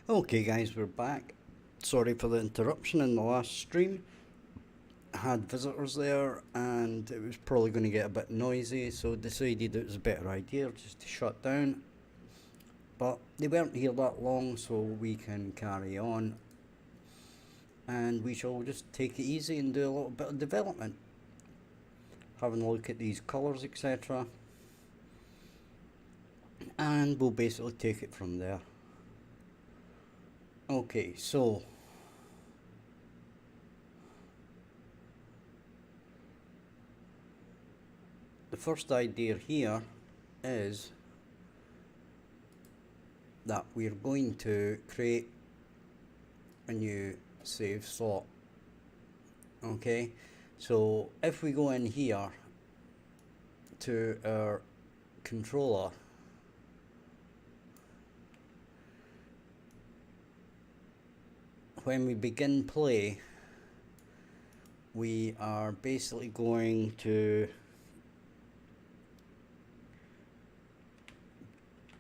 Okay guys, we're back. Sorry for the interruption in the last stream. I had visitors there and it was probably going to get a bit noisy, so decided it was a better idea just to shut down. But they weren't here that long, so we can carry on. And we shall just take it easy and do a little bit of development. Having a look at these colours, etc. And we'll basically take it from there. Okay, so the first idea here is that we're going to create a new save slot. Okay, so if we go in here to our controller, when we begin play, we are basically going to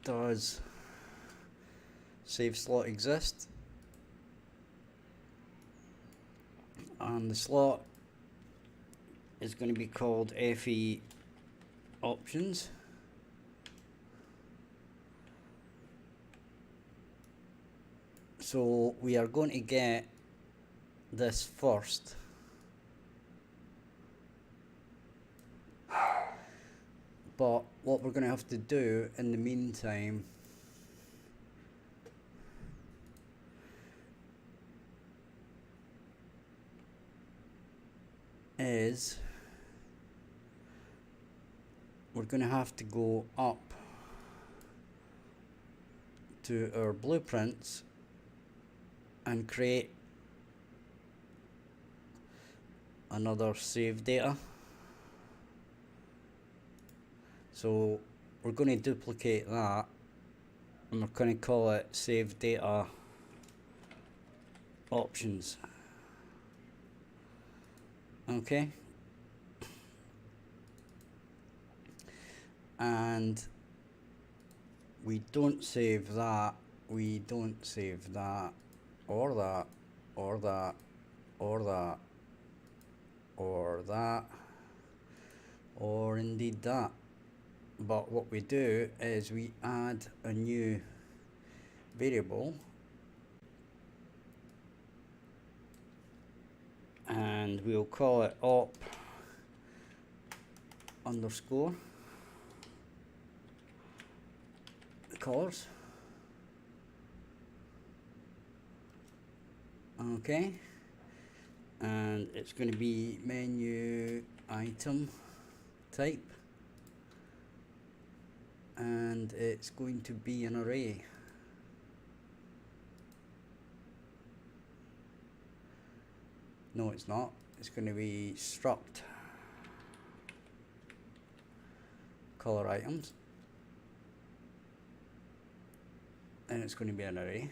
does save slot exist, and the slot is going to be called FE options. So we are going to get this first. But what we're going to have to do in the meantime is we're going to have to go up to our blueprints and create another save data. So we're going to duplicate that and we're going to call it save data options. Okay, and we don't save that, we don't save that, or that, or that, or that, or that, or indeed that. But what we do is we add a new variable and we'll call it op underscore colors. Okay, and it's going to be menu item type, and it's going to be an array. No, it's not. It's going to be struct color items, and it's going to be an array,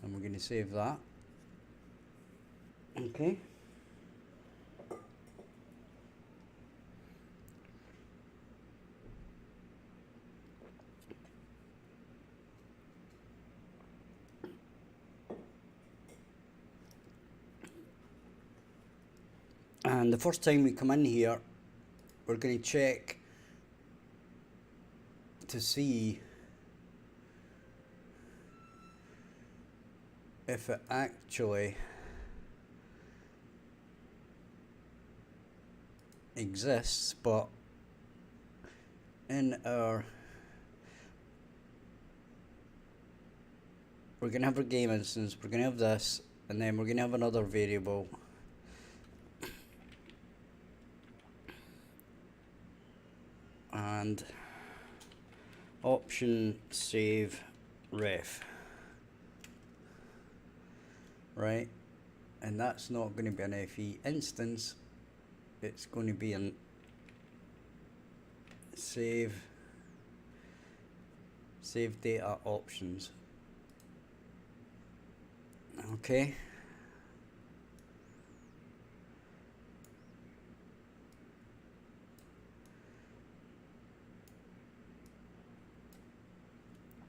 and we're going to save that. Okay, and the first time we come in here, we're going to check to see if it actually exists. But in our, we're going to have our game instance, we're going to have this, and then we're going to have another variable, and option save ref, right? And that's not going to be an FE instance, it's going to be an save data options. Okay,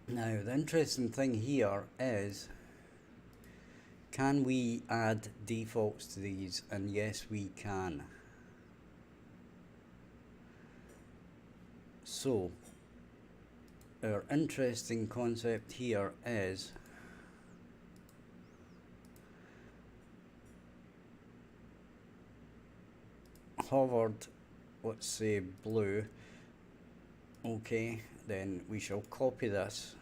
now Now the interesting thing here is, can we add defaults to these? And yes, we can. So our interesting concept here is hovered, let's say blue. Okay, then we shall copy this.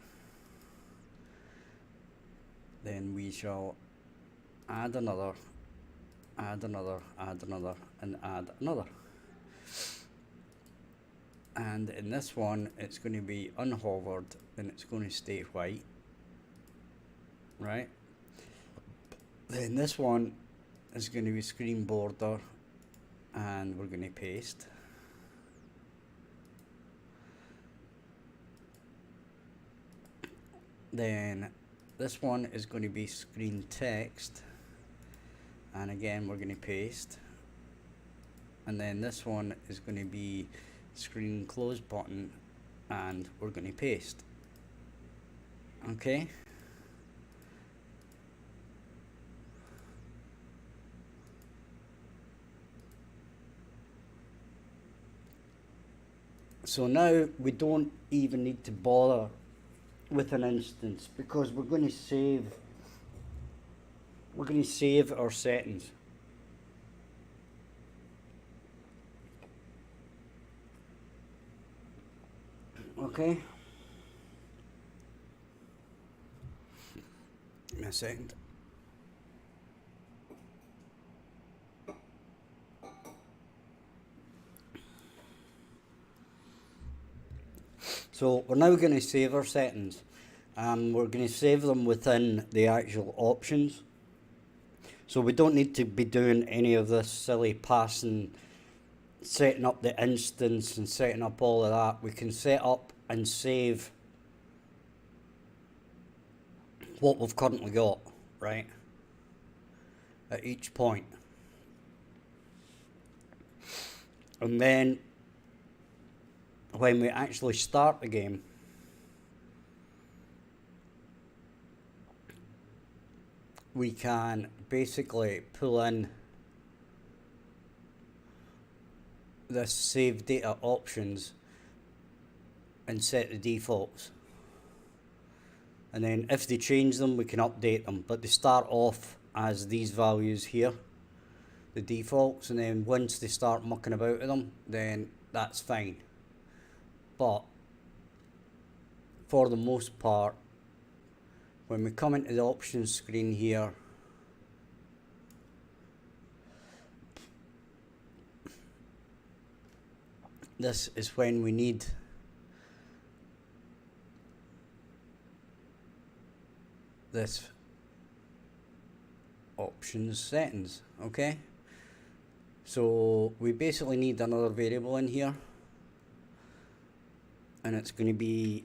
Then we shall add another, add another, add another, and add another. And in this one, it's going to be unhovered and it's going to stay white, right? Then this one is going to be screen border and we're going to paste. Then this one is going to be screen text, and again we're going to paste. And then this one is going to be screen close button and we're going to paste. Okay. So now we don't even need to bother with an instance because we're going to save our settings. Okay. Give me a second. So we're now going to save our settings, and we're going to save them within the actual options. So we don't need to be doing any of this silly passing, setting up the instance and setting up all of that. We can set up and save what we've currently got, right, at each point. And then when we actually start the game, we can basically pull in this save data options and set the defaults. And then if they change them, we can update them, but they start off as these values here, the defaults, and then once they start mucking about with them, then that's fine. But for the most part, when we come into the options screen here, this is when we need this options settings. Okay, so we basically need another variable in here, and it's going to be,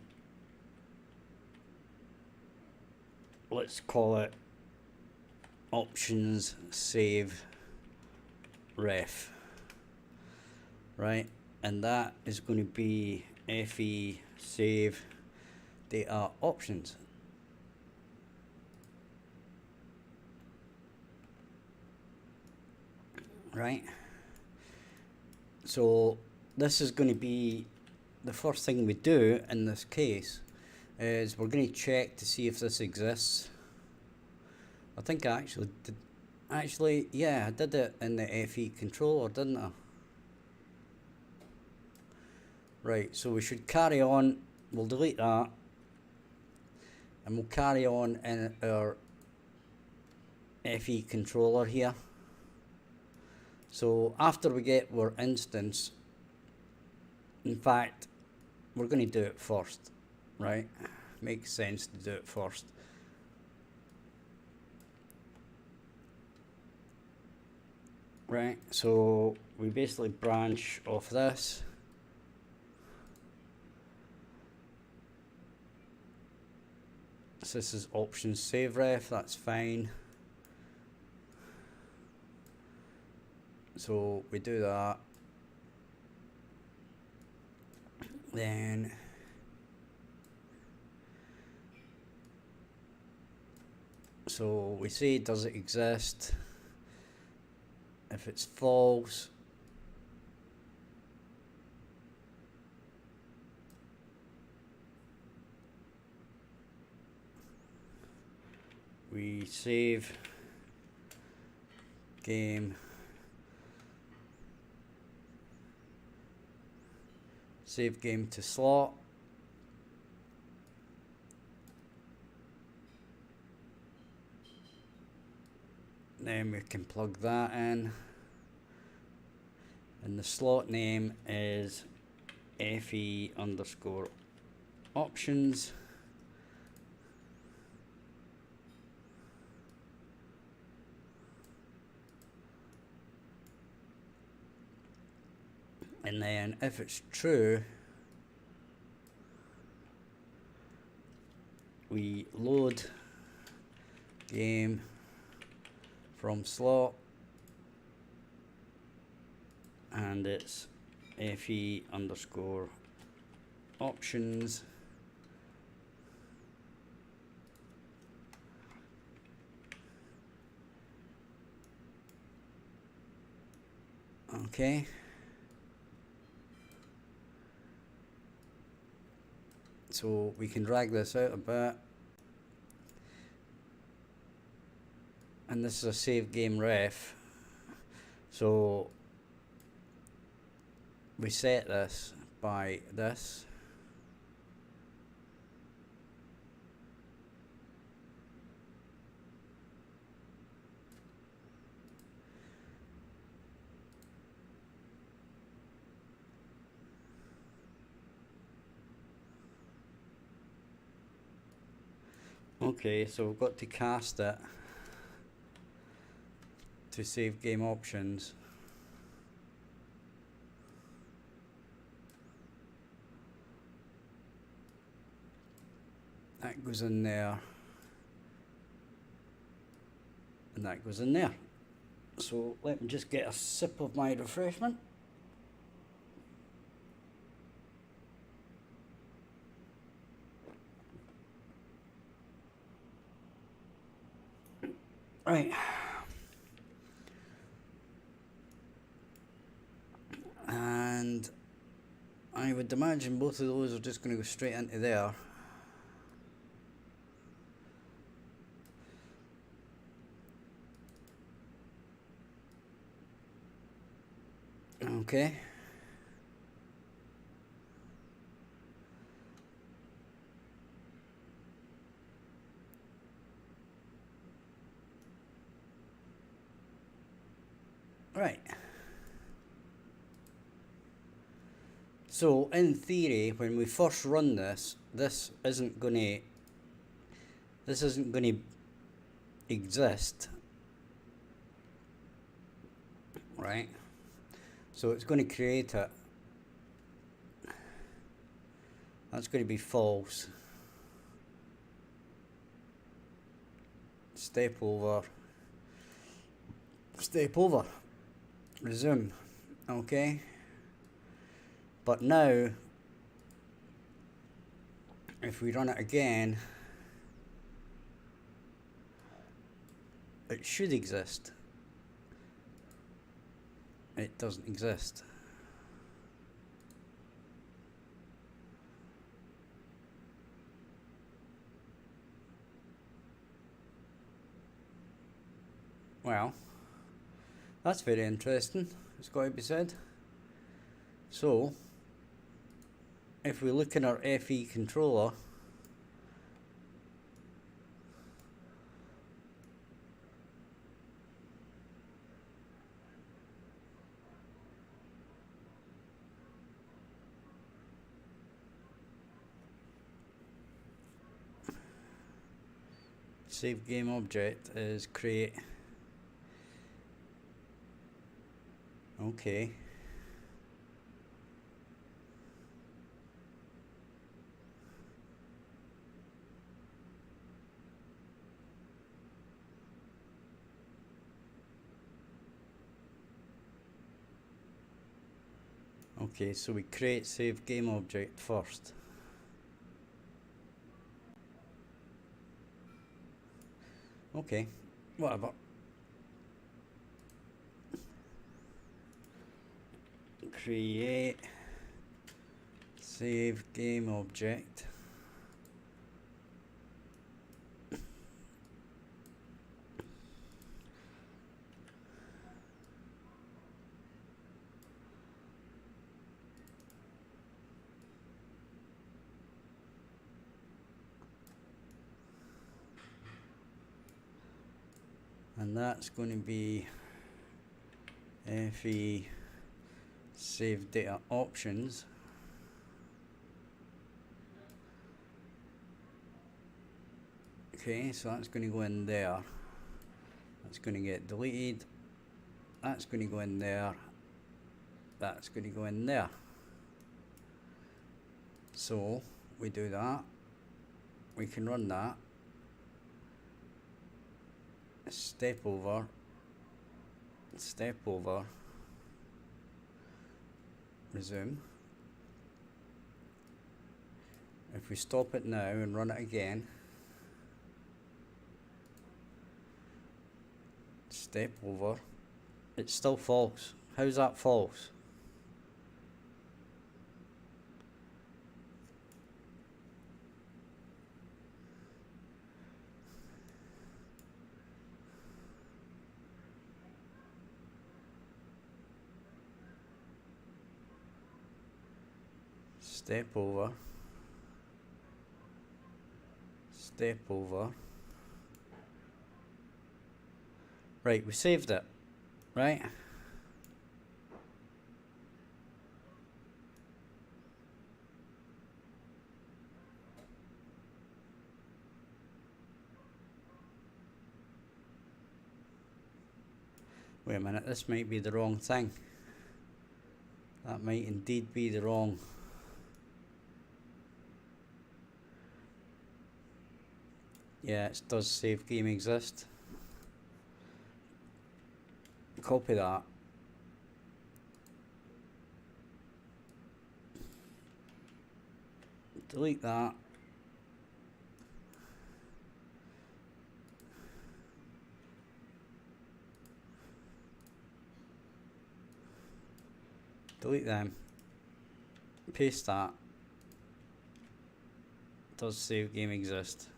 let's call it options save ref, right? And that is going to be fe save data options. Right? So this is going to be the first thing we do in this case is we're going to check to see if this exists. I think I actually did. Actually, yeah, I did it in the FE controller, didn't I? Right, so we should carry on. We'll delete that, and we'll carry on in our FE controller here. So after we get our instance, in fact, we're going to do it first, right? Makes sense to do it first. Right, so we basically branch off this. So this is options save ref, that's fine. So we do that. Then So we say, does it exist? If it's false, we save game, save game to slot. Then we can plug that in, and the slot name is FE underscore options. And then if it's true, we load game from slot, and it's FE underscore options. Okay. So we can drag this out a bit. And this is a save game ref. So we set this by this. Okay, so we've got to cast it to save game options. That goes in there, and that goes in there. So let me just get a sip of my refreshment. Right. And I would imagine both of those are just going to go straight into there. Okay. Right. So in theory, when we first run this, this isn't going to exist, right? So it's going to create it. That's going to be false. Step over. Step over. Resume. Okay. But now, if we run it again, it should exist. It doesn't exist. Well, that's very interesting, it's got to be said. So, if we look in our FE controller, save game object is create. Okay. Okay, so we create save game object first. Okay, whatever. Create save game object. And that's going to be FE save data options. Okay, so that's going to go in there. That's going to get deleted. That's going to go in there. That's going to go in there. So we do that. We can run that. Step over. Step over. Resume. If we stop it now and run it again, step over, it's still false. How's that false? Step over, step over. Right, we saved it, right? Wait a minute, this might be the wrong thing. That might indeed be the wrong. Yeah, it does save game exist. Copy that. Delete that. Delete them. Paste that. Does save game exist.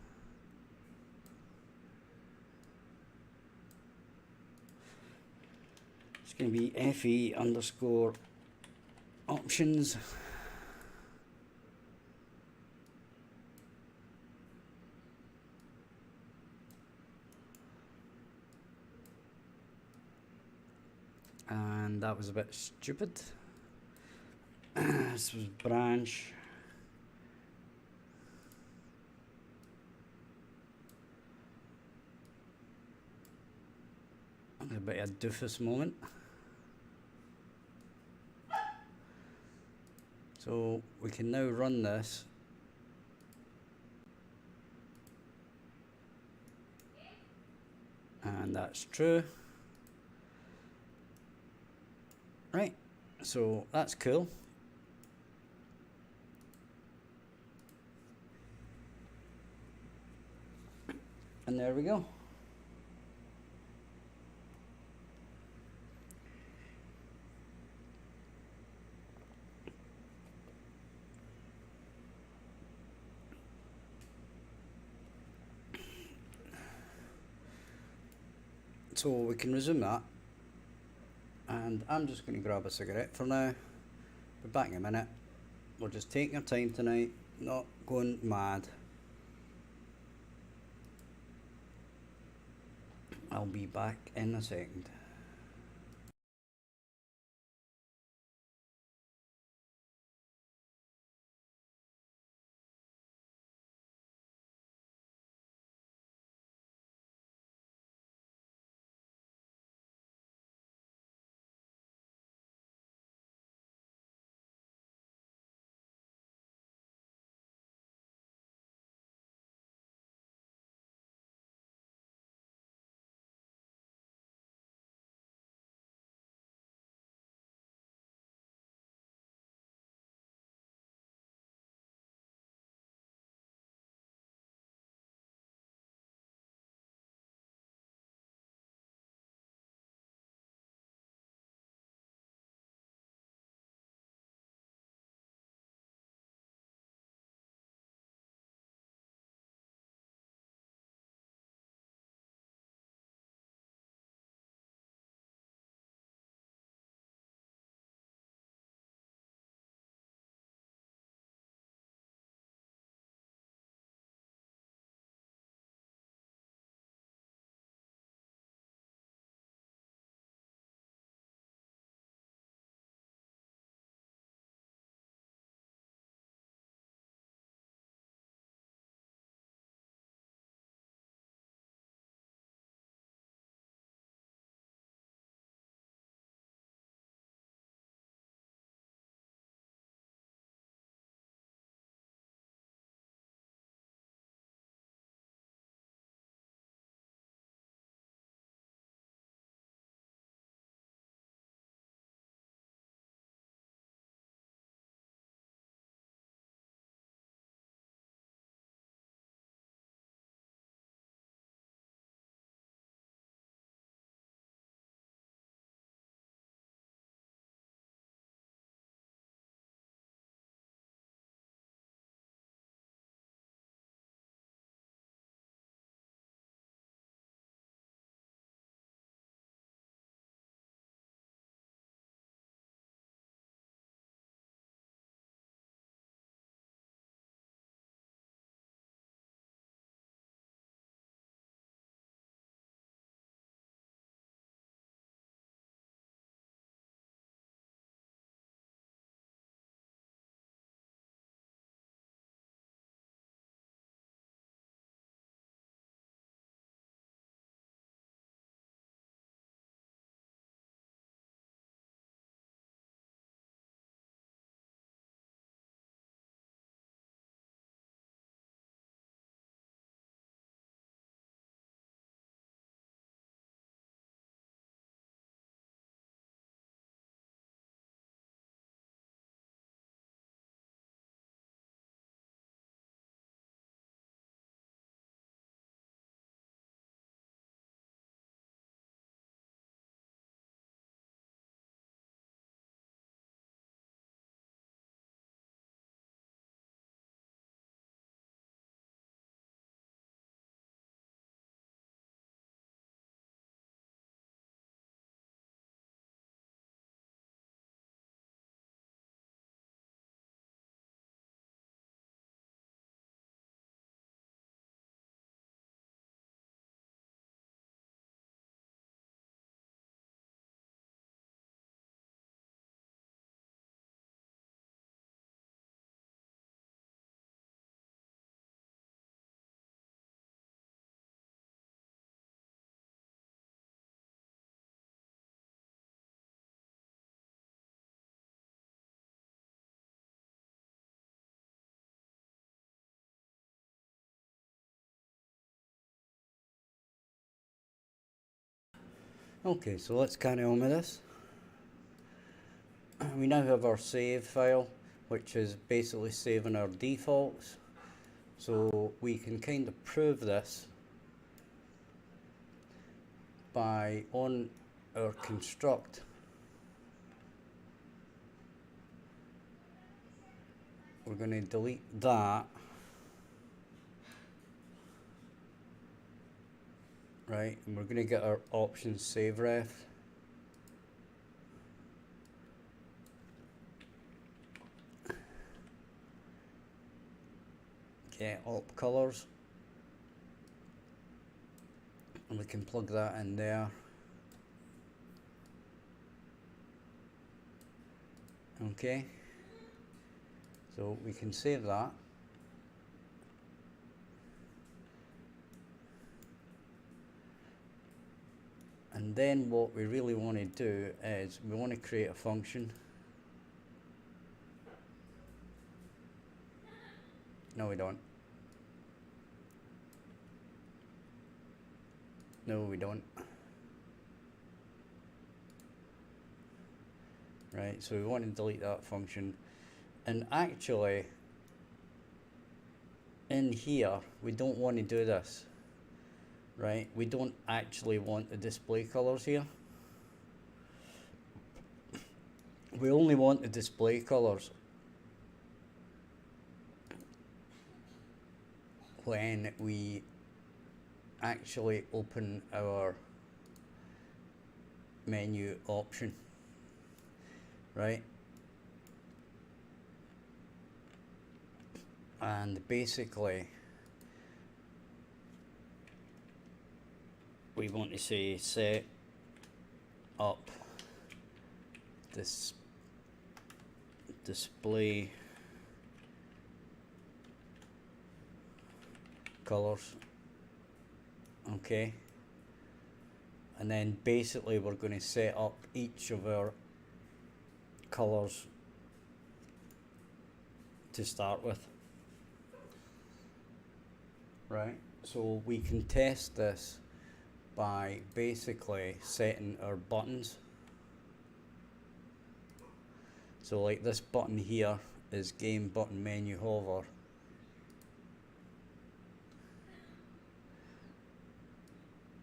It's going to be FE underscore options. And that was a bit stupid. This was branch. A bit of a doofus moment. So we can now run this. And that's true. Right, so that's cool. And there we go. So we can resume that. And I'm just going to grab a cigarette for now. Be back in a minute. We're just taking our time tonight, not going mad. I'll be back in a second. Okay, so let's carry on with this. We now have our save file, which is basically saving our defaults. So we can kind of prove this by on our construct. We're going to delete that, right? And we're going to get our options save ref. Get op colors, and we can plug that in there. Okay, so we can save that. And then what we really want to do is we want to create a function. No, we don't. No, we don't. Right, so we want to delete that function. And actually, in here, we don't want to do this. Right, we don't actually want the display colors here. We only want the display colors when we actually open our menu option, right? And basically we want to say set up this display colors. Okay, and then basically we're going to set up each of our colors to start with, right? So we can test this by basically setting our buttons. So like this button here is game button menu hover.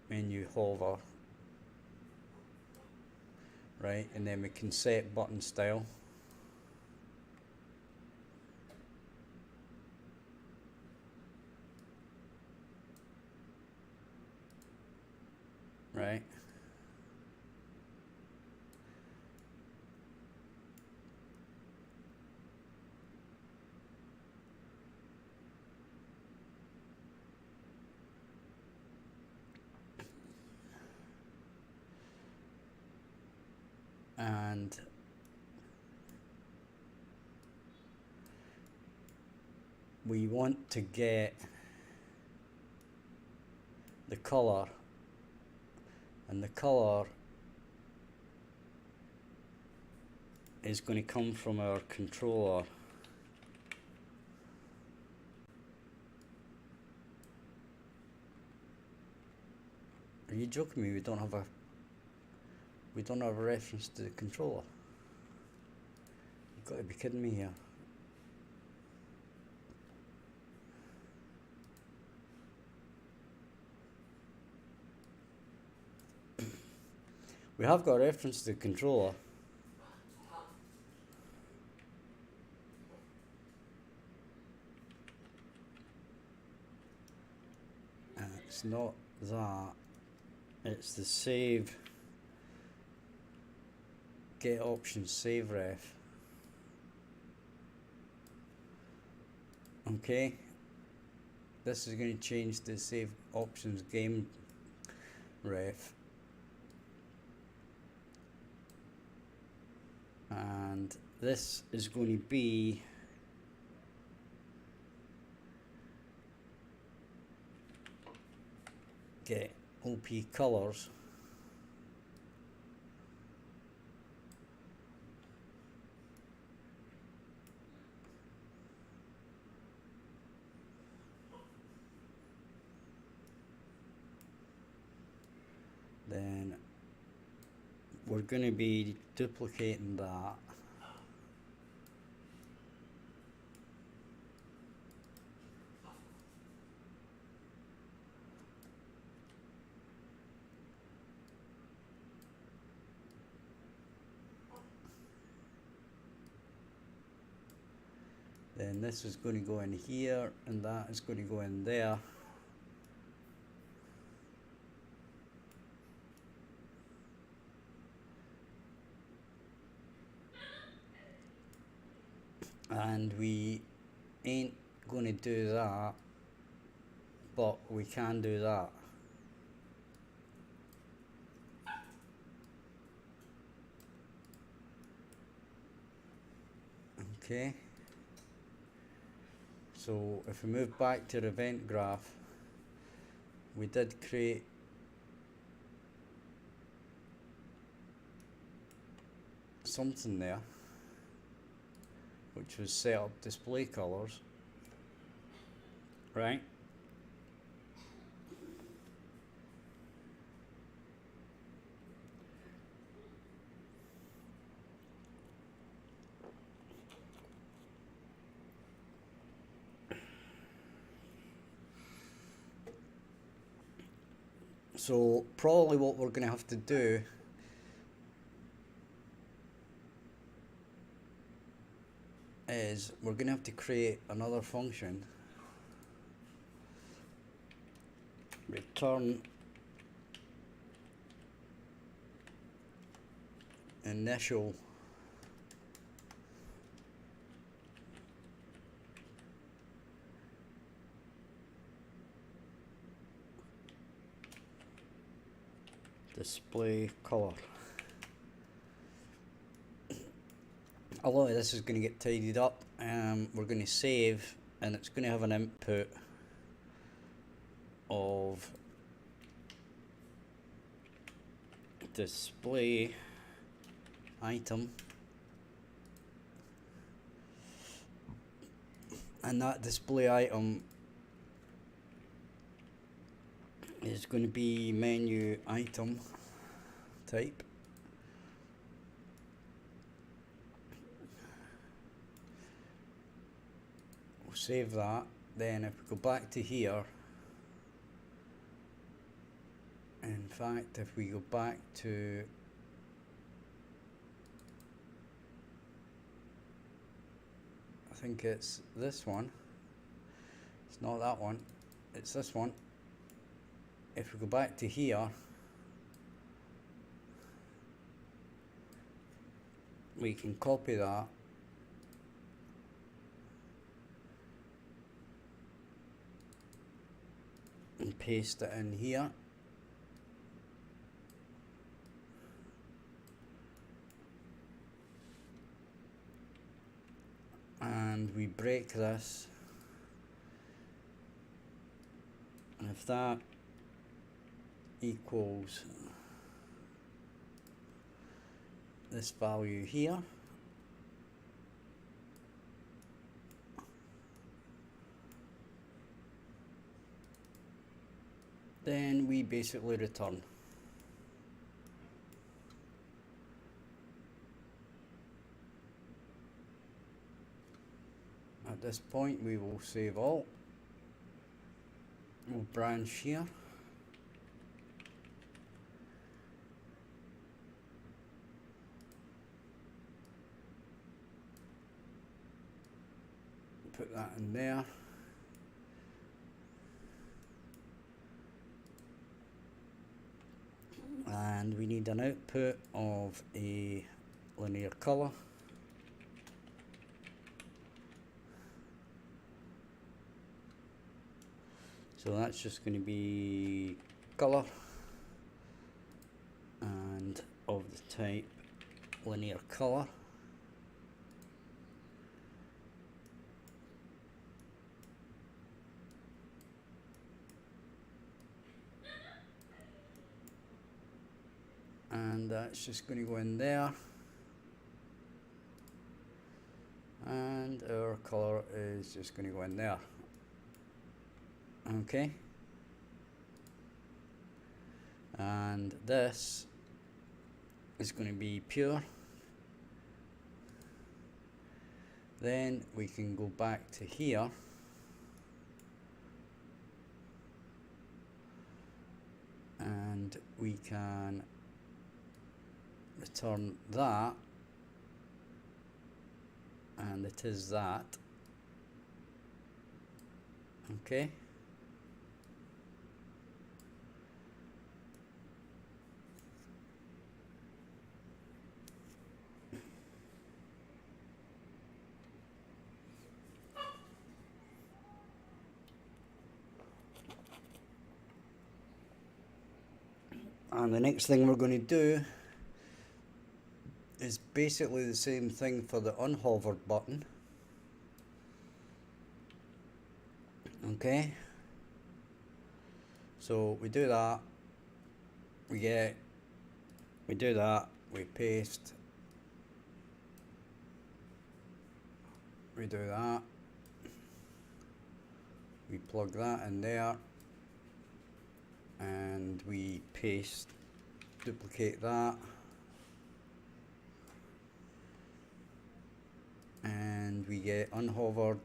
Menu hover, right? And then we can set button style. Right? And we want to get the color, and the color is going to come from our controller. Are you joking me? We don't have a reference to the controller. You've got to be kidding me here. We have got a reference to the controller. It's not that. It's the save. Get options save ref. Okay. This is going to change the save options game ref. And this is going to be get OP colors. Then we're going to be duplicating that. Then this is going to go in here, and that is going to go in there. And we ain't going to do that, but we can do that. Okay. So if we move back to the event graph, we did create something there, which was set up display colors, right? So probably what we're going to have to do is we're going to have to create another function, return initial display color. A lot of this is going to get tidied up. We're going to save, and it's going to have an input of display item, and that display item is going to be menu item type. We'll save that. Then if we go back to here, in fact if we go back to I think it's this one, it's not that one, it's this one. If we go back to here, we can copy that and paste it in here. And we break this, and if that equals this value here, then we basically return. At this point we will save all. We'll branch here. Put that in there. And we need an output of a linear color. So that's just going to be color and of the type linear color. And that's just going to go in there. And our color is just going to go in there. Okay. And this is going to be pure. Then we can go back to here and we can return that, and it is that. Okay. And the next thing we're going to do is basically the same thing for the unhovered button. Okay, so we do that, we do that, we paste, we do that, we plug that in there, and we paste, duplicate that, and we get unhovered,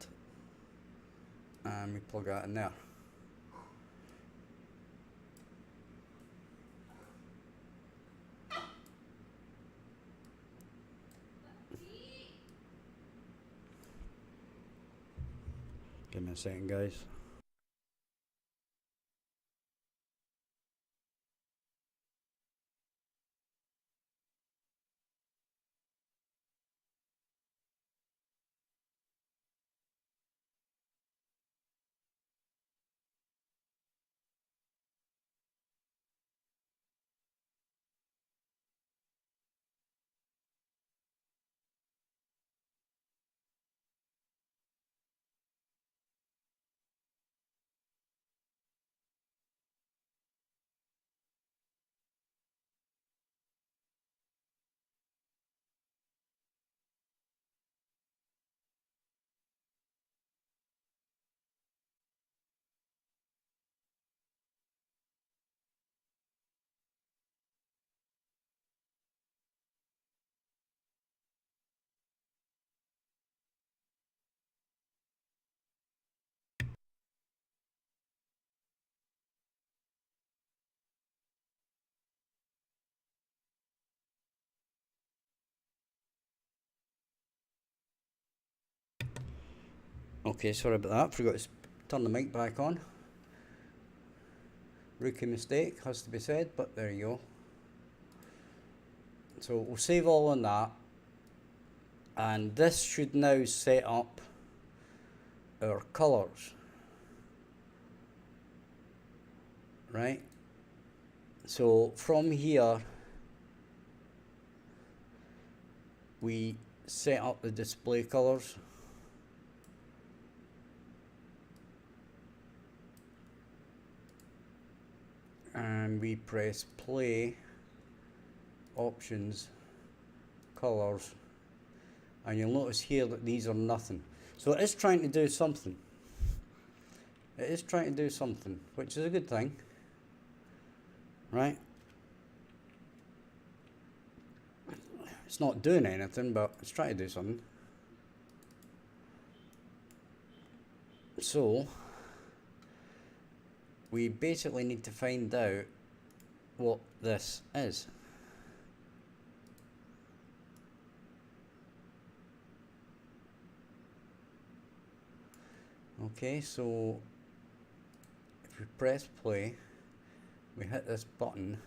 and we plug that in there. Give me a second, guys. Okay, sorry about that, forgot to turn the mic back on. Rookie mistake, has to be said, but there you go. So we'll save all on that, and this should now set up our colours, right? So from here we set up the display colours, and we press play, options, colours, and you'll notice here that these are nothing. So it is trying to do something. It is trying to do something, which is a good thing, right? It's not doing anything, but it's trying to do something. So we basically need to find out what this is. Okay, so if we press play, we hit this button,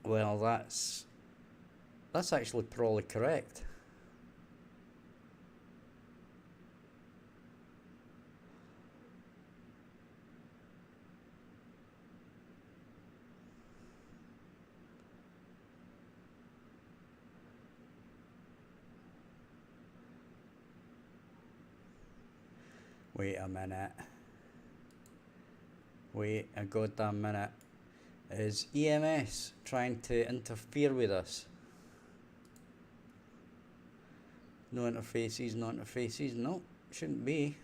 well, that's actually probably correct. Wait a minute. Wait a goddamn minute. Is EMS trying to interfere with us? No interfaces, no interfaces. No, shouldn't be.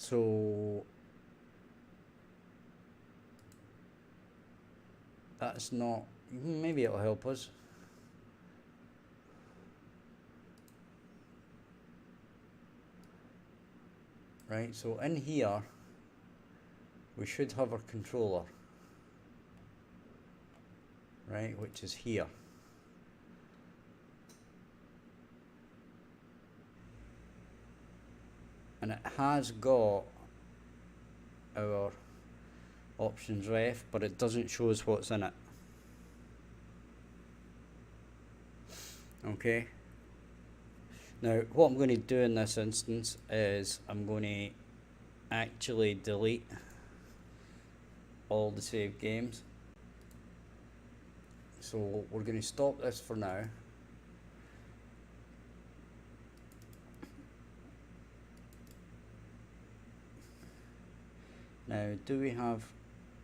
So that's not, maybe it'll help us. Right, so in here we should have our controller, right, which is here. And it has got our options ref, but it doesn't show us what's in it. Okay. Now, what I'm going to do in this instance is I'm going to actually delete all the saved games. So we're going to stop this for now. Now, do we have,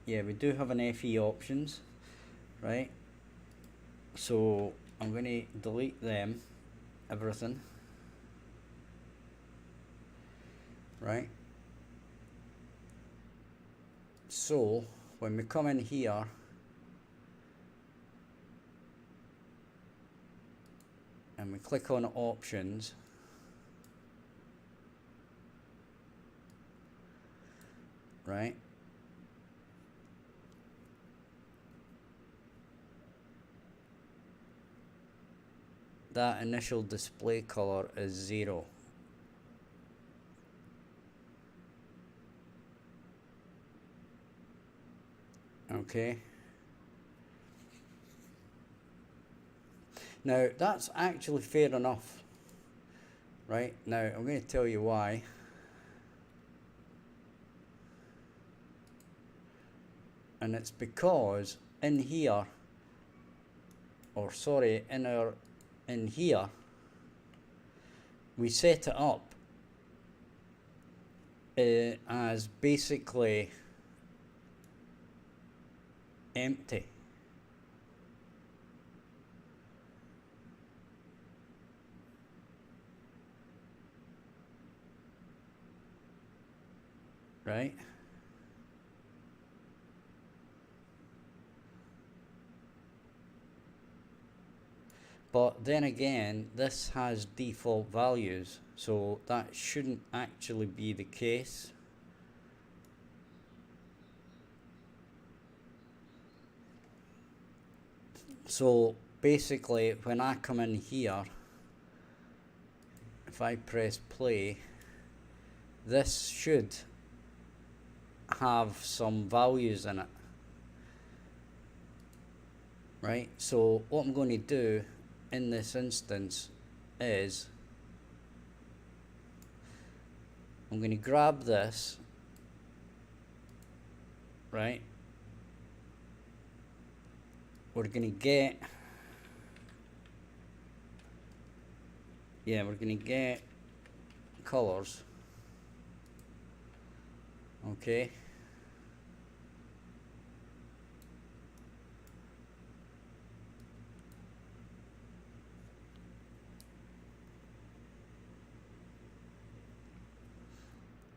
yeah, we do have an FE options, right? So I'm going to delete them, everything, right? So when we come in here, and we click on options, right? That initial display color is 0. Okay. Now that's actually fair enough. Right, now I'm going to tell you why. And it's because in here, or sorry, in here, we set it up as basically empty. Right? But then again, this has default values, so that shouldn't actually be the case. So basically, when I come in here, if I press play, this should have some values in it. Right? So what I'm going to do in this instance is I'm going to grab this, right? We're going to get, yeah, we're going to get colors. Okay.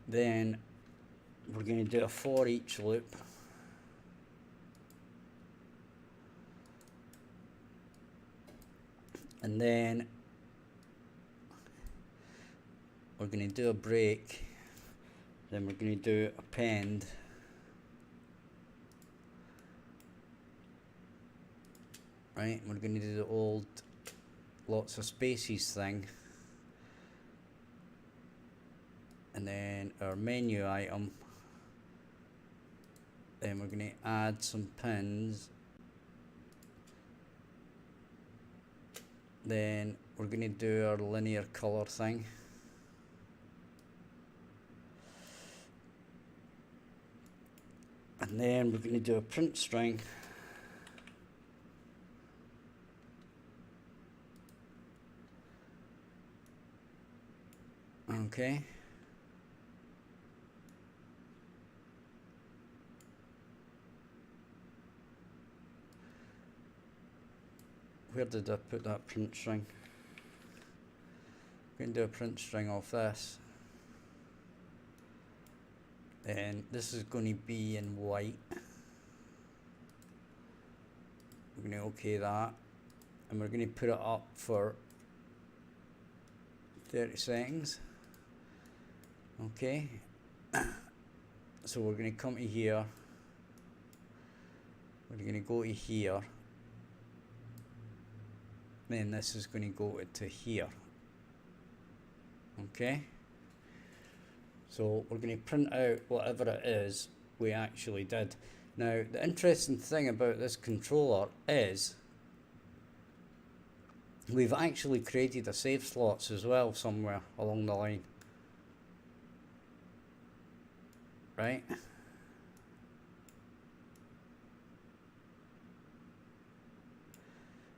Then we're going to do a for each loop. And then we're going to do a break. Then we're going to do append. Right, we're going to do the old lots of spaces thing. And then our menu item. Then we're going to add some pins. Then we're going to do our linear color thing. And then we're going to do a print string. Okay. Where did I put that print string? We can do a print string off this. Then this is going to be in white. We're going to OK that, and we're going to put it up for 30 seconds. Okay, so we're going to come to here, we're going to go to here, then this is going to go to here. Okay, so we're going to print out whatever it is we actually did. Now the interesting thing about this controller is we've actually created a save slots as well somewhere along the line, right?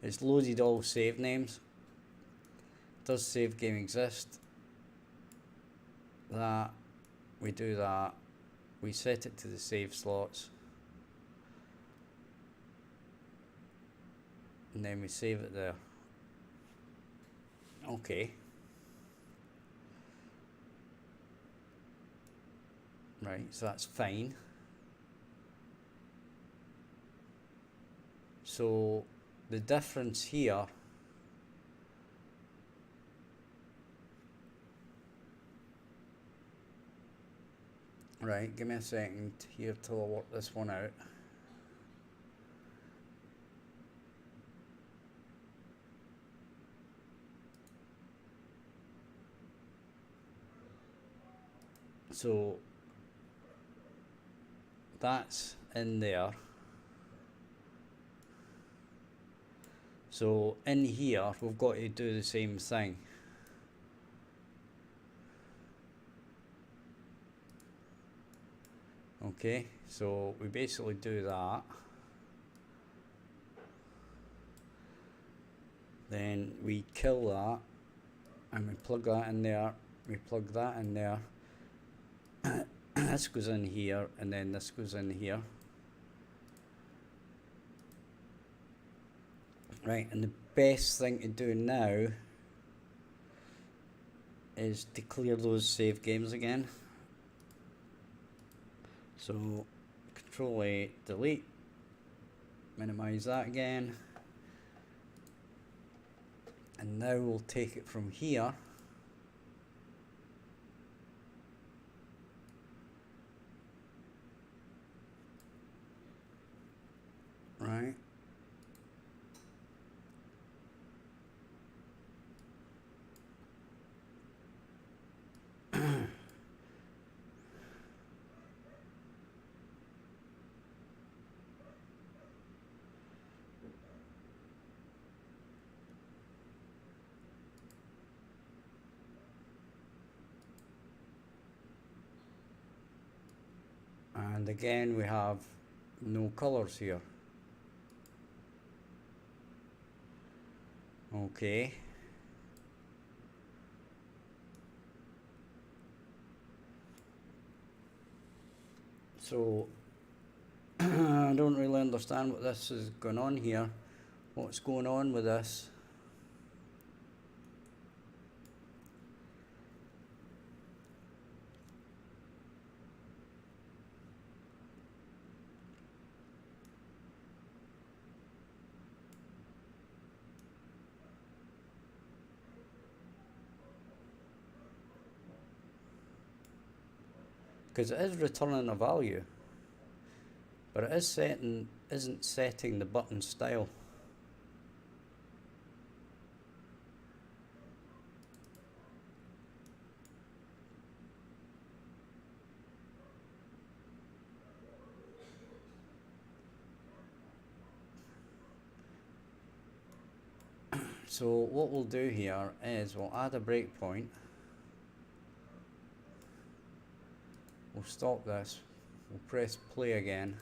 It's loaded all save names. Does save game exist? That, we do that, we set it to the save slots, and then we save it there. Okay. Right, so that's fine. So the difference here right, give me a second here till I work this one out. So that's in there. So in here we've got to do the same thing. Okay, so we basically do that. Then we kill that and we plug that in there, we plug that in there. This goes in here and then this goes in here. Right, and the best thing to do now is to clear those save games again. So Control A, delete, minimize that again, and now we'll take it from here right. And again we have no colors here. Okay. So I don't really understand what this is going on here. What's going on with this? Because it is returning a value, but it is isn't setting the button style. So what we'll do here is we'll add a breakpoint. We'll stop this. We'll press play again.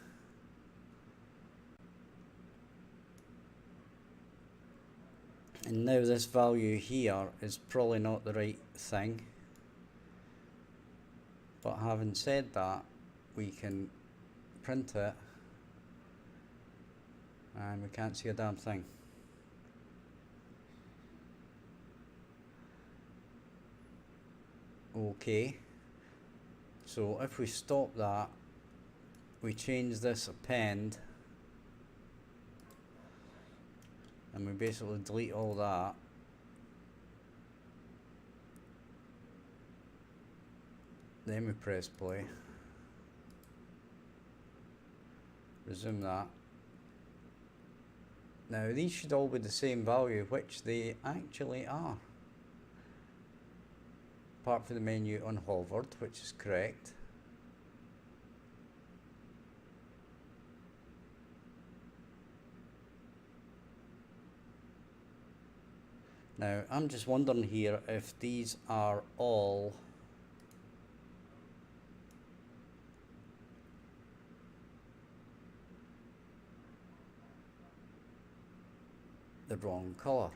And now this value here is probably not the right thing. But having said that, we can print it and we can't see a damn thing. Okay, So if we stop that, we change this append, and we basically delete all that. Then we press play. Resume that. Now these should all be the same value, which they actually are. Apart from the menu unhovered, which is correct. Now I'm just wondering here if these are all the wrong colour.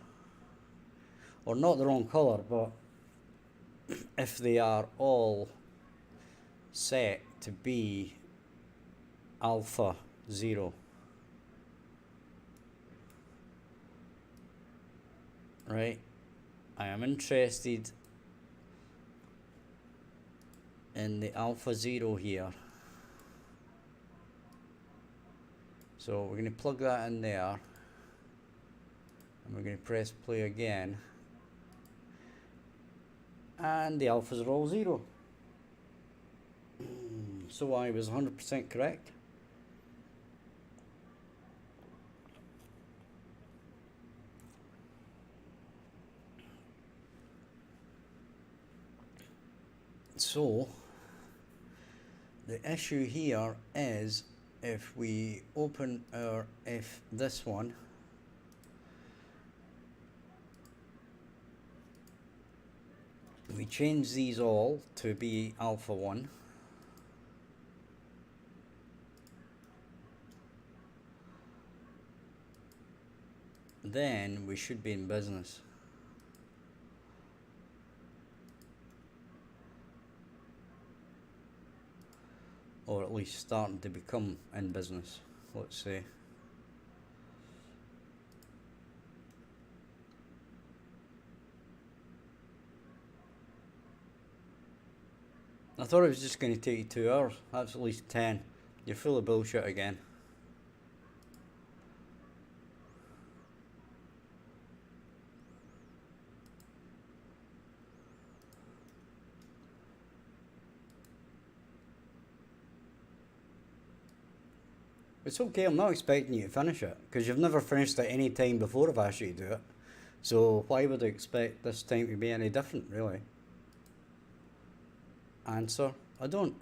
Or not the wrong colour, but if they are all set to be alpha 0. Right, I am interested in the alpha 0 here. So we're going to plug that in there, and we're going to press play again, and the alphas are all 0. So I was 100% correct. So the issue here is if we open our this one, we change these all to be alpha 1. Then we should be in business. Or at least starting to become in business, let's say. I thought it was just going to take you 2 hours. That's at least 10. You're full of bullshit again. It's okay, I'm not expecting you to finish it, because you've never finished it any time before I've asked you to do it. So why would I expect this time to be any different, really? Answer, I don't.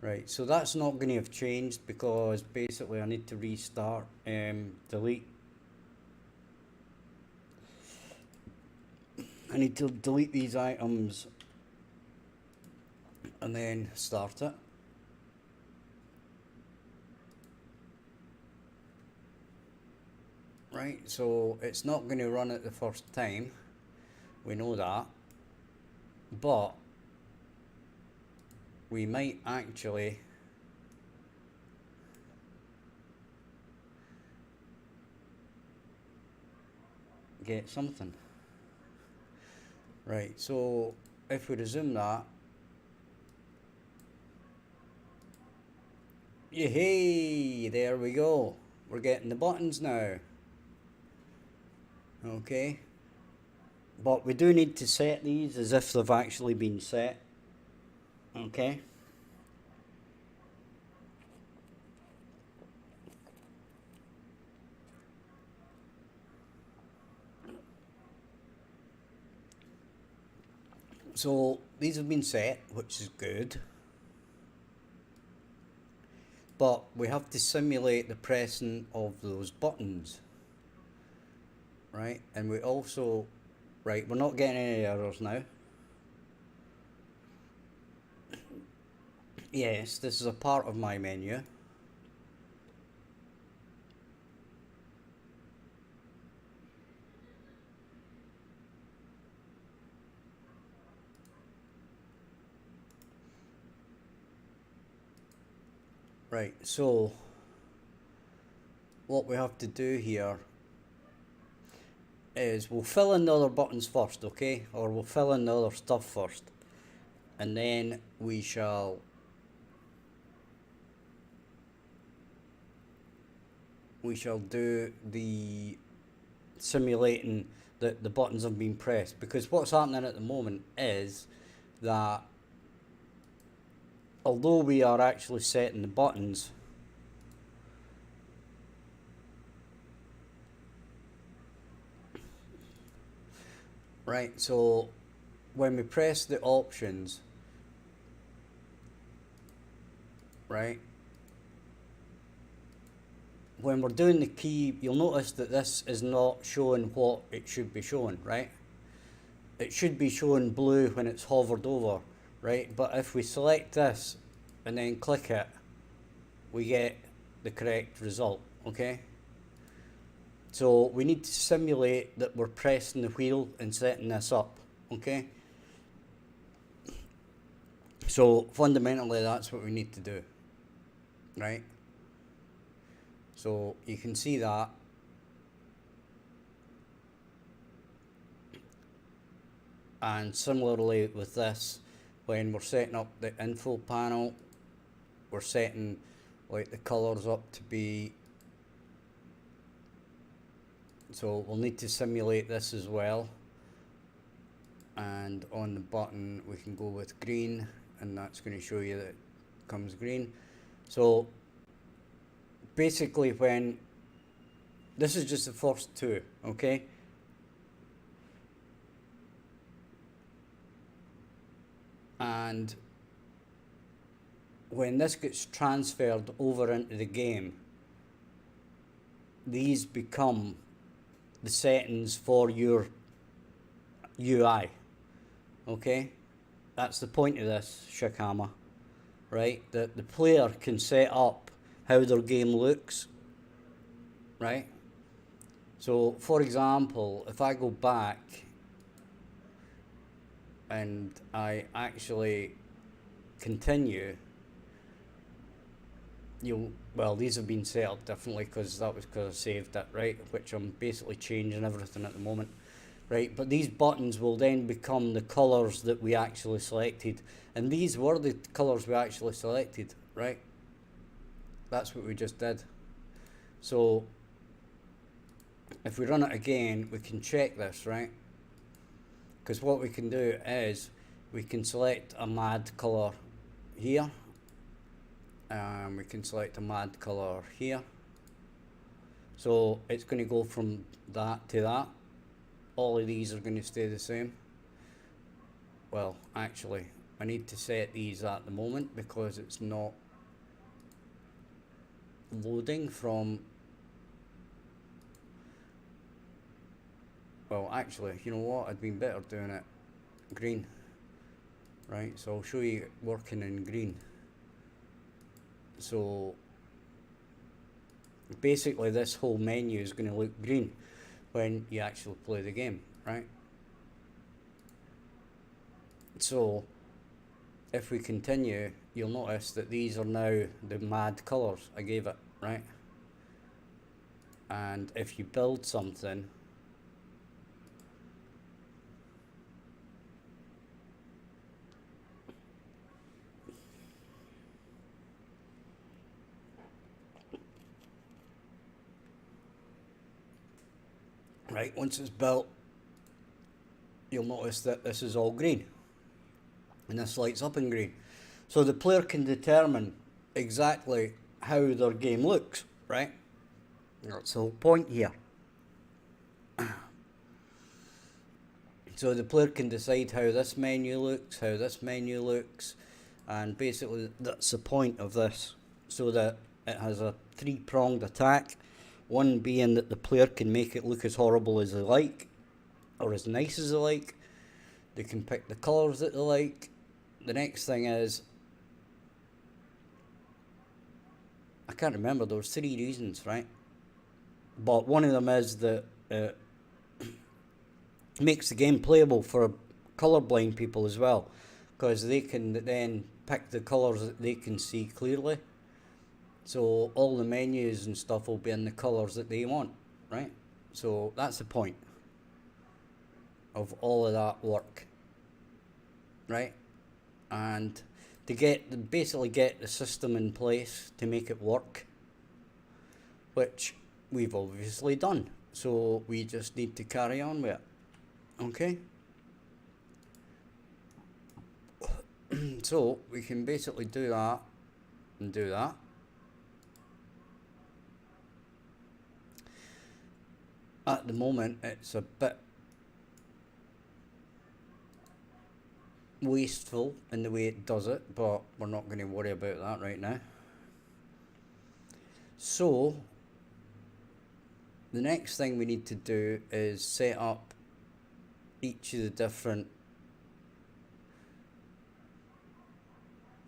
Right, so that's not going to have changed, because basically I need to restart, delete. I need to delete these items and then start it. Right, so it's not going to run it the first time, we know that, but we might actually get something. Right, so if we resume that, yay, there we go, we're getting the buttons now. Okay, but we do need to set these as if they've actually been set. Okay, so these have been set, which is good, but we have to simulate the pressing of those buttons. Right, and we also, right, we're not getting any errors now. Yes, this is a part of my menu. Right, so what we have to do here is we'll fill in the other buttons first, okay? Or we'll fill in the other stuff first. and then we shall do the simulating that the buttons have been pressed, because what's happening at the moment is that although we are actually setting the buttons, right, so when we press the options, right, when we're doing the key, you'll notice that this is not showing what it should be showing, right? It should be showing blue when it's hovered over, right? But if we select this and then click it, we get the correct result, okay? So we need to simulate that we're pressing the wheel and setting this up, okay? So fundamentally that's what we need to do, right? So you can see that. And similarly with this, when we're setting up the info panel, we're setting like the colors up to be, so we'll need to simulate this as well. And on the button we can go with green, and that's going to show you that it comes green. So basically, when this is just the first two, okay? And when this gets transferred over into the game, these become the settings for your UI, okay? That's the point of this shikama, right? That the player can set up how their game looks, right? So for example, if I go back and I actually continue, well, these have been set up differently because that was because I saved it, right? Which I'm basically changing everything at the moment, right? But these buttons will then become the colors that we actually selected, and these were the colors we actually selected, right? That's what we just did. So if we run it again, we can check this, right? Because what we can do is we can select a mad color here, and we can select a mad color here. So it's going to go from that to that. All of these are going to stay the same. Well, actually, I need to set these at the moment because it's not loading from, well, actually, you know what, I'd been better doing it green, right? So I'll show you working in green. So basically this whole menu is going to look green when you actually play the game, right? So if we continue, you'll notice that these are now the mad colors I gave it, right? And if you build something, right, once it's built, you'll notice that this is all green and this lights up in green. So the player can determine exactly how their game looks, right? That's the whole point here. So the player can decide how this menu looks, how this menu looks, and basically that's the point of this, so that it has a three-pronged attack. One being that the player can make it look as horrible as they like, or as nice as they like. They can pick the colours that they like. The next thing is, I can't remember, there was 3 reasons, right? But one of them is that it makes the game playable for colourblind people as well, because they can then pick the colours that they can see clearly. So all the menus and stuff will be in the colours that they want, right? So that's the point of all of that work, right? and to basically get the system in place to make it work, which we've obviously done. So we just need to carry on with it. Okay. So we can basically do that and do that. At the moment it's a bit wasteful in the way it does it, but we're not going to worry about that right now. So the next thing we need to do is set up each of the different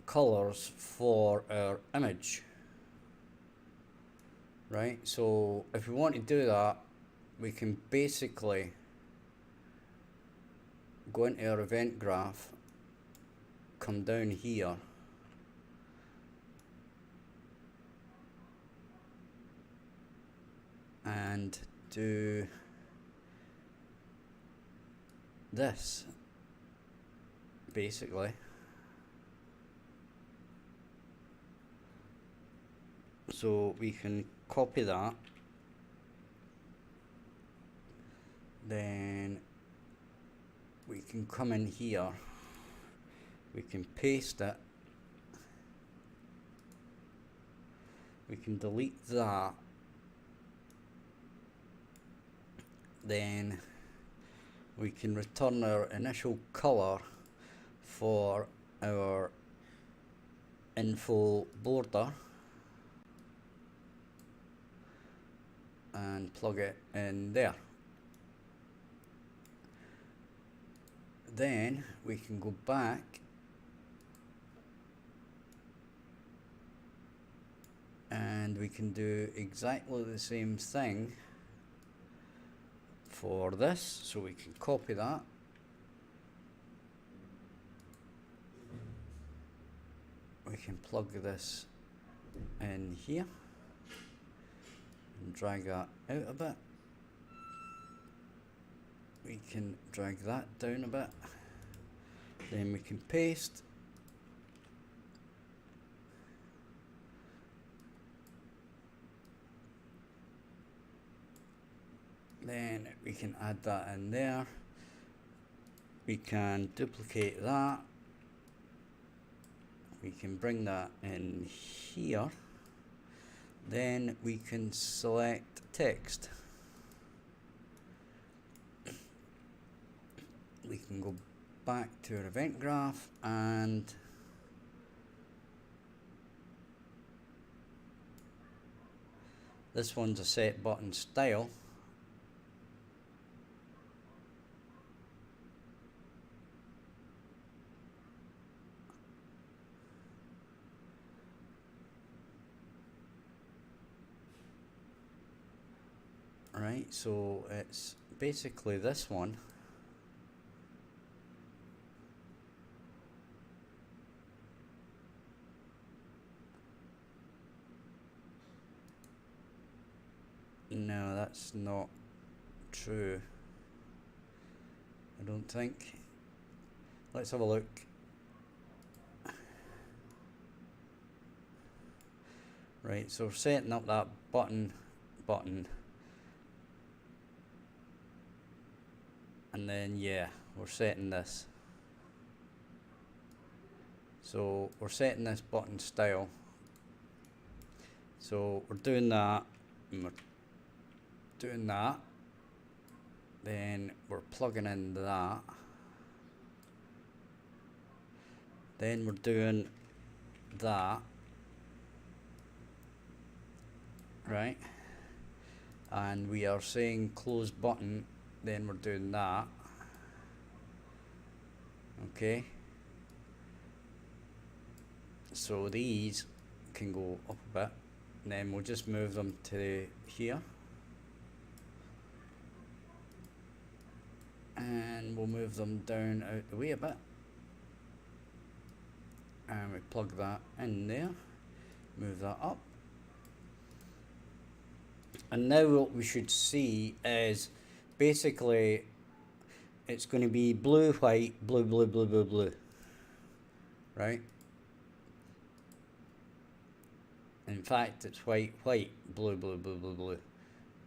colors for our image. Right, so if we want to do that, we can basically go into our event graph, come down here, and do this basically. So we can copy that, then we can come in here, we can paste it, we can delete that, then we can return our initial color for our info border and plug it in there. Then we can go back and we can do exactly the same thing for this. So we can copy that, we can plug this in here and drag that out a bit. We can drag that down a bit, then we can paste, then we can add that in there, we can duplicate that, we can bring that in here, then we can select text. We can go back to our event graph and this one's a set button style. Right, so it's basically this one. No, that's not true, I don't think. Let's have a look. Right, so we're setting up that button, and then yeah, we're setting this. So we're setting this button style. So we're doing that, and we're doing that, then we're plugging in that, then we're doing that, right, and we are saying close button, then we're doing that. Okay, so these can go up a bit, and then we'll just move them to here, and we'll move them down out the way a bit, and we plug that in there, move that up, and now what we should see is basically it's going to be blue, white, blue, blue, blue, blue, blue. right? In fact, it's white, white, blue, blue, blue, blue, blue,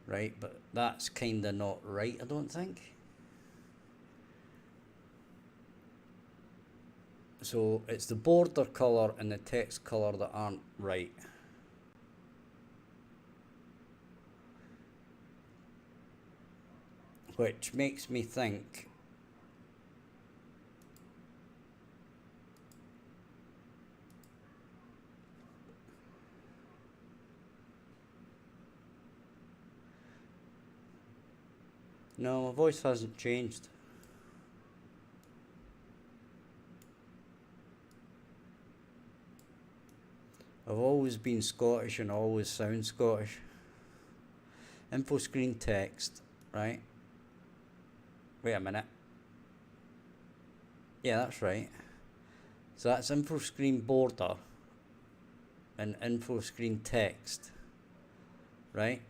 right? But that's kind of not right, I don't think. So it's the border color and the text color that aren't right. Which makes me think no, my voice hasn't changed. I've always been Scottish and always sound Scottish. Info screen text, right? Wait a minute. Yeah, that's right. So that's info screen border and info screen text, right?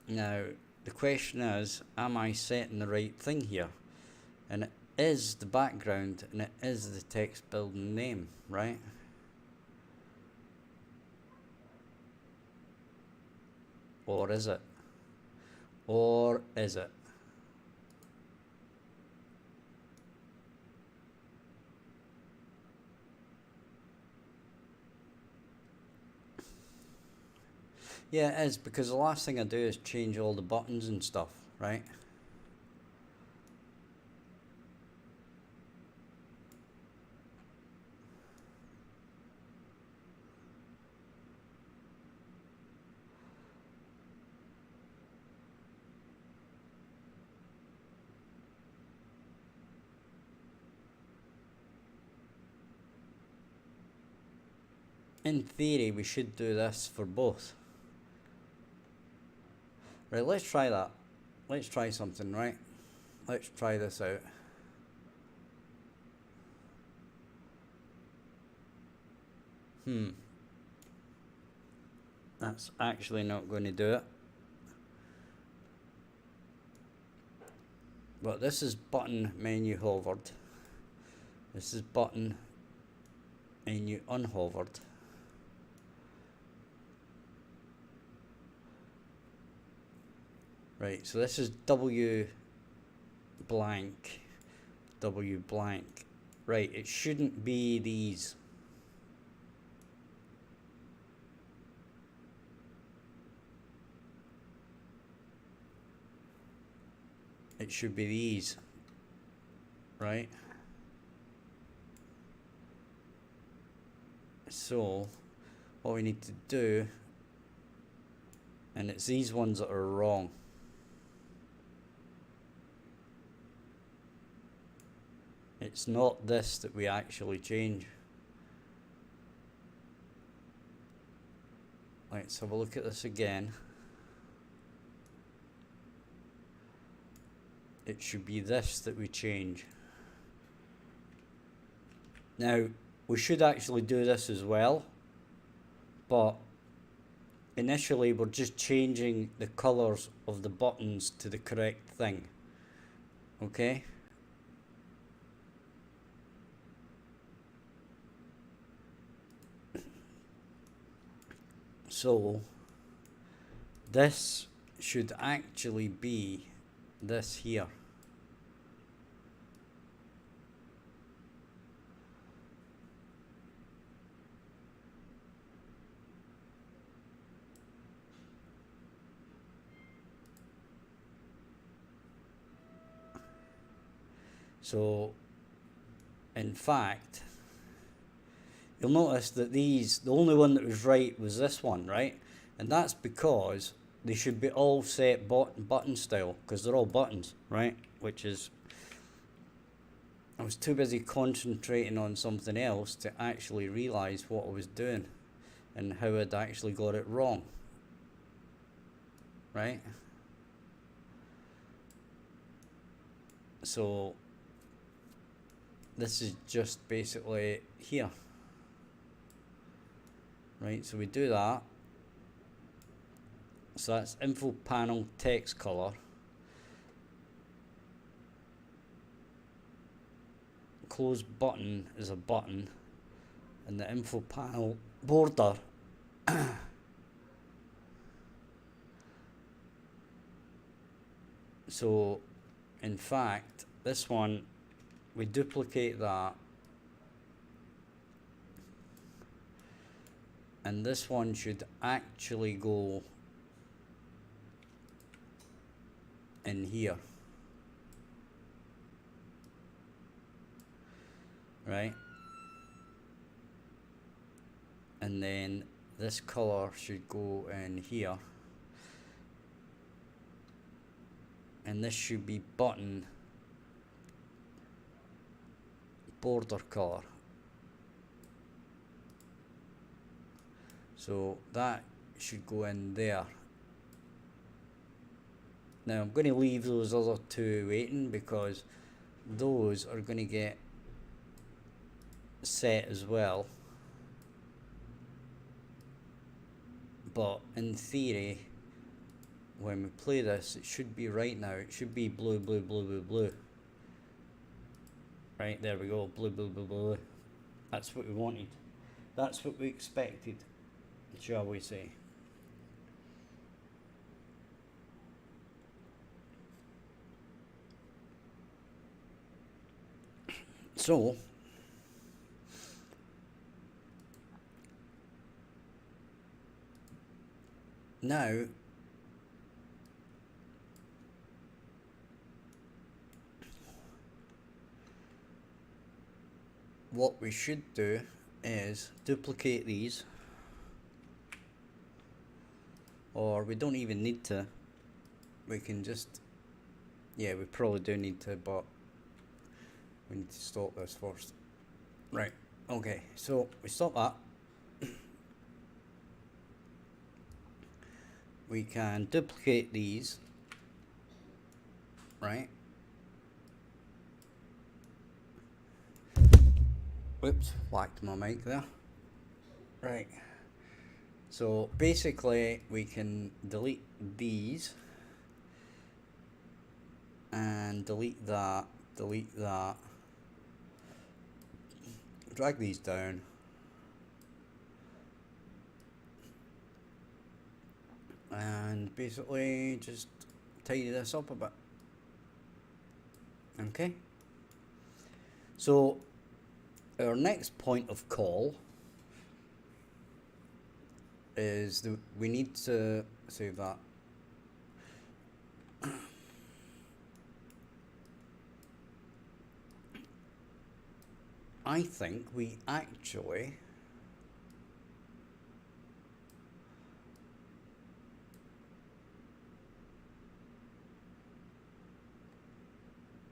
Now, the question is, am I setting the right thing here? And it is the background and it is the text building name, right? Or is it? Or is it? Yeah, it is, because the last thing I do is change all the buttons and stuff, right? In theory, we should do this for both. Right, let's try that. Let's try something, right? Let's try this out. That's actually not going to do it. But this is button menu hovered. This is button menu unhovered. Right, so this is W blank, W blank. Right, it shouldn't be these. It should be these, right? So, what we need to do, and it's these ones that are wrong. It's not this that we actually change. Let's have a look at this again. It should be this that we change. Now, we should actually do this as well, but initially we're just changing the colors of the buttons to the correct thing. Okay? So, this should actually be this here. So, in fact, you'll notice that these, the only one that was right was this one, right? And that's because they should be all set button style, because they're all buttons, right? Which is, I was too busy concentrating on something else to actually realise what I was doing and how I'd actually got it wrong, right? So this is just basically here, right? So we do that. So that's info panel text color, close button is a button, and the info panel border so in fact this one, we duplicate that, and this one should actually go in here, right? And then this color should go in here, and this should be button border color. So that should go in there. Now I'm going to leave those other two waiting because those are going to get set as well. But in theory, when we play this, it should be right now. It should be blue, blue, blue, blue, blue. Right, there we go. Blue, blue, blue, blue. That's what we wanted. That's what we expected, shall we say. So, now what we should do is duplicate these, or we don't even need to. We can just, yeah, we probably do need to, but we need to stop this first. Right, okay, so we stop that. We can duplicate these, right? Whoops, whacked my mic there. Right, so basically we can delete these and delete that, drag these down, and basically just tidy this up a bit. Okay, so our next point of call is that we need to save that. I think we actually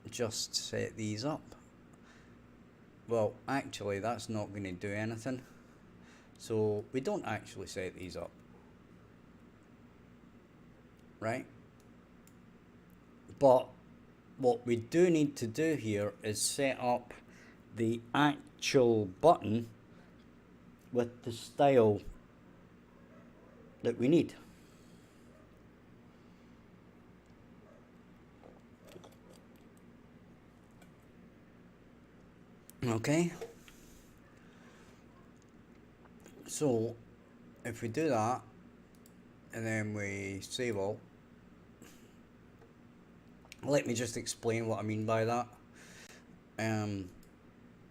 just set these up. Well, actually that's not going to do anything, so we don't actually set these up, right? But what we do need to do here is set up the actual button with the style that we need. Okay, so if we do that and then we save all, let me just explain what I mean by that.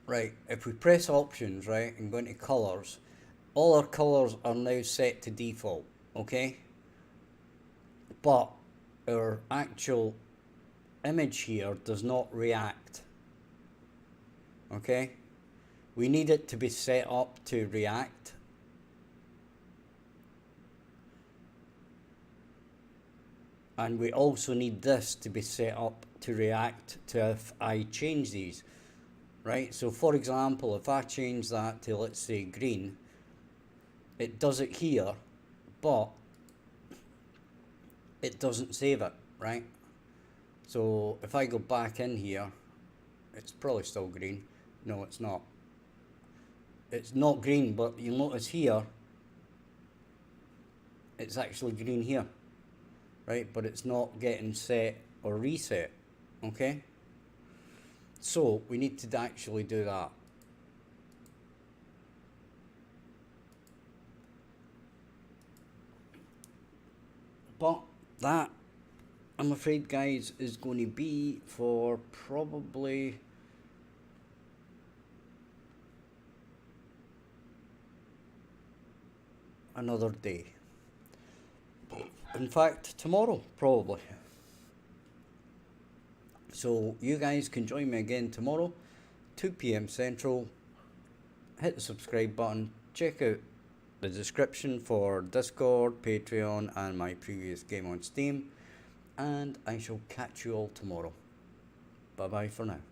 Right, if we press options, right, and go into colors, all our colors are now set to default, okay? But our actual image here does not react, okay? We need it to be set up to react. And we also need this to be set up to react to if I change these. Right, so for example, if I change that to, let's say, green, it does it here, but it doesn't save it, right? So if I go back in here, it's probably still green. No, it's not. It's not green, but you'll notice here, it's actually green here, right? But it's not getting set or reset, okay? So we need to actually do that. But that, I'm afraid, guys, is going to be for probably another day. In fact, tomorrow, probably. So you guys can join me again tomorrow, 2 p.m. Central. Hit the subscribe button. Check out the description for Discord, Patreon, and my previous game on Steam. And I shall catch you all tomorrow. Bye bye for now.